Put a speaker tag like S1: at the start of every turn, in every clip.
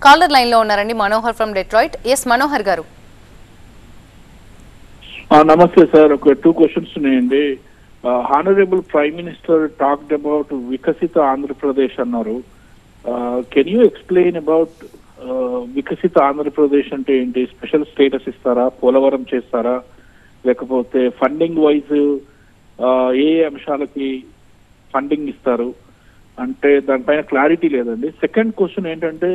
S1: Caller line లో ఉన్నారండి Manohar from Detroit. Yes Manohar garu.
S2: నమస్తే సార్. ఒక 2 క్వశ్చన్స్ ఉన్నాయండి. Honourable prime minister talked about Viksit Andhra Pradesh అన్నారు. Can you explain about Viksit Andhra Pradesh అంటే ఏంటి? స్పెషల్ స్టేటస్ ఇస్తారా, పోలవరం చేస్తారా, లేకపోతే ఫండింగ్ వైజ్ ఏ అంశాలకి ఫండింగ్ ఇస్తారు అంటే దానిపైన క్లారిటీ లేదండి. సెకండ్ క్వశ్చన్ ఏంటంటే,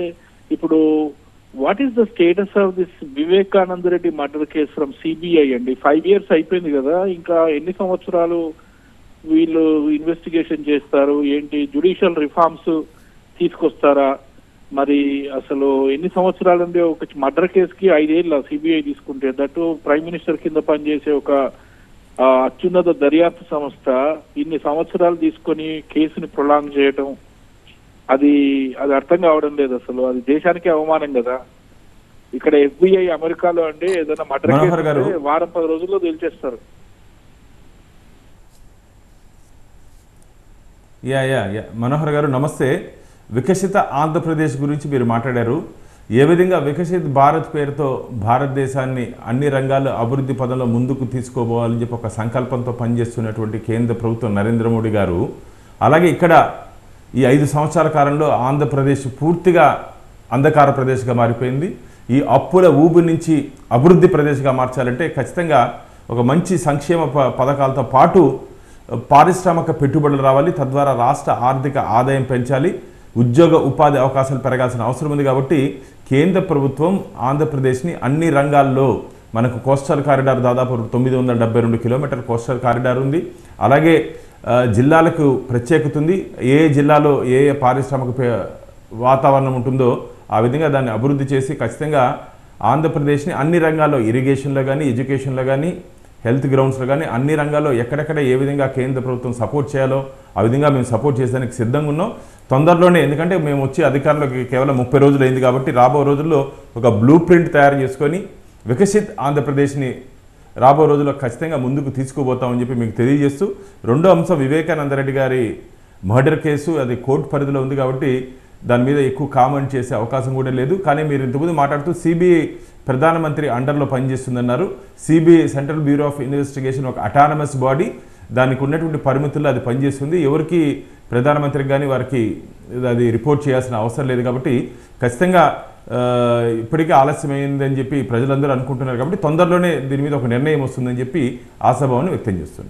S2: ఇప్పుడు what is the status of this Vivekananda Reddy murder case from CBI అండి? 5 years అయిపోయింది కదా, ఇంకా ఎన్ని సంవత్సరాలు వీళ్ళు ఇన్వెస్టిగేషన్ చేస్తారు? ఏంటి జ్యుడిషియల్ రిఫార్మ్స్ తీసుకొస్తారా? మరి అసలు ఎన్ని సంవత్సరాలండి ఒక మర్డర్ కేసుకి 5 years సిబిఐ తీసుకుంటే? దట్టు ప్రైమ్ మినిస్టర్ కింద పనిచేసే ఒక అత్యున్నత దర్యాప్తు సంస్థ ఇన్ని సంవత్సరాలు తీసుకొని కేసుని ప్రొలాంగ్ చేయటం, అది అర్థం కావడం లేదు అసలు. అది దేశానికి అవమానం కదా. ఇక్కడ FBI అమెరికాలో అంటే ఏదైనా మర్డర్ కేసు వారం 10 రోజుల్లో తేల్చేస్తారు.
S3: మనోహర్ గారు నమస్తే. వికసిత ఆంధ్రప్రదేశ్ గురించి మీరు మాట్లాడారు. ఏ విధంగా వికసిత్ భారత్ పేరుతో భారతదేశాన్ని అన్ని రంగాల్లో అభివృద్ధి పదంలో ముందుకు తీసుకోబోవాలని చెప్పి ఒక సంకల్పంతో పనిచేస్తున్నటువంటి కేంద్ర ప్రభుత్వం నరేంద్ర మోడీ గారు, అలాగే ఇక్కడ ఈ 5 సంవత్సరాల కాలంలో ఆంధ్రప్రదేశ్ పూర్తిగా అంధకార ప్రదేశ్గా మారిపోయింది. ఈ అప్పుల ఊబి నుంచి అభివృద్ధి ప్రదేశ్గా మార్చాలంటే ఖచ్చితంగా ఒక మంచి సంక్షేమ పథకాలతో పాటు పారిశ్రామిక పెట్టుబడులు రావాలి. తద్వారా రాష్ట్ర ఆర్థిక ఆదాయం పెంచాలి, ఉద్యోగ ఉపాధి అవకాశాలు పెరగాల్సిన అవసరం ఉంది. కాబట్టి కేంద్ర ప్రభుత్వం ఆంధ్రప్రదేశ్ని అన్ని రంగాల్లో, మనకు కోస్టల్ కారిడార్ దాదాపు 972 కిలోమీటర్ కోస్టల్ కారిడార్ ఉంది. అలాగే జిల్లాలకు ప్రత్యేకత ఉంది. ఏ జిల్లాలో ఏ పారిశ్రామిక వాతావరణం ఉంటుందో ఆ విధంగా దాన్ని అభివృద్ధి చేసి ఖచ్చితంగా ఆంధ్రప్రదేశ్ని అన్ని రంగాల్లో, ఇరిగేషన్లో కానీ, ఎడ్యుకేషన్లో కానీ, హెల్త్ గ్రౌండ్స్లో కానీ అన్ని రంగాల్లో ఎక్కడెక్కడ ఏ విధంగా కేంద్ర ప్రభుత్వం సపోర్ట్ చేయాలో ఆ విధంగా మేము సపోర్ట్ చేసేదానికి సిద్ధంగా ఉన్నాం. తొందరలోనే, ఎందుకంటే మేము వచ్చి అధికారంలోకి కేవలం 30 రోజులు అయింది కాబట్టి రాబో రోజుల్లో ఒక బ్లూ ప్రింట్ తయారు చేసుకొని వికసిత్ ఆంధ్రప్రదేశ్ని రాబో రోజుల్లో ఖచ్చితంగా ముందుకు తీసుకుపోతామని చెప్పి మీకు తెలియజేస్తూ, రెండో అంశం వివేకానంద రెడ్డి గారి మర్డర్ కేసు, అది కోర్టు పరిధిలో ఉంది కాబట్టి దాని మీద ఎక్కువ కామెంట్ చేసే అవకాశం కూడా లేదు. కానీ మీరు ఇంతకుముందు మాట్లాడుతూ సిబిఐ ప్రధానమంత్రి అండర్లో పనిచేస్తుందన్నారు. CBI central bureau of investigation ఒక అటానమస్ బాడీ, దానికి ఉన్నటువంటి పరిమితుల్లో అది పనిచేస్తుంది. ఎవరికి ప్రధానమంత్రికి కానీ వారికి అది రిపోర్ట్ చేయాల్సిన అవసరం లేదు. కాబట్టి ఖచ్చితంగా ఇప్పటికే ఆలస్యమైందని చెప్పి ప్రజలందరూ అనుకుంటున్నారు. కాబట్టి తొందరలోనే దీని మీద ఒక నిర్ణయం వస్తుందని చెప్పి ఆశాభావాన్ని వ్యక్తం చేస్తుంది.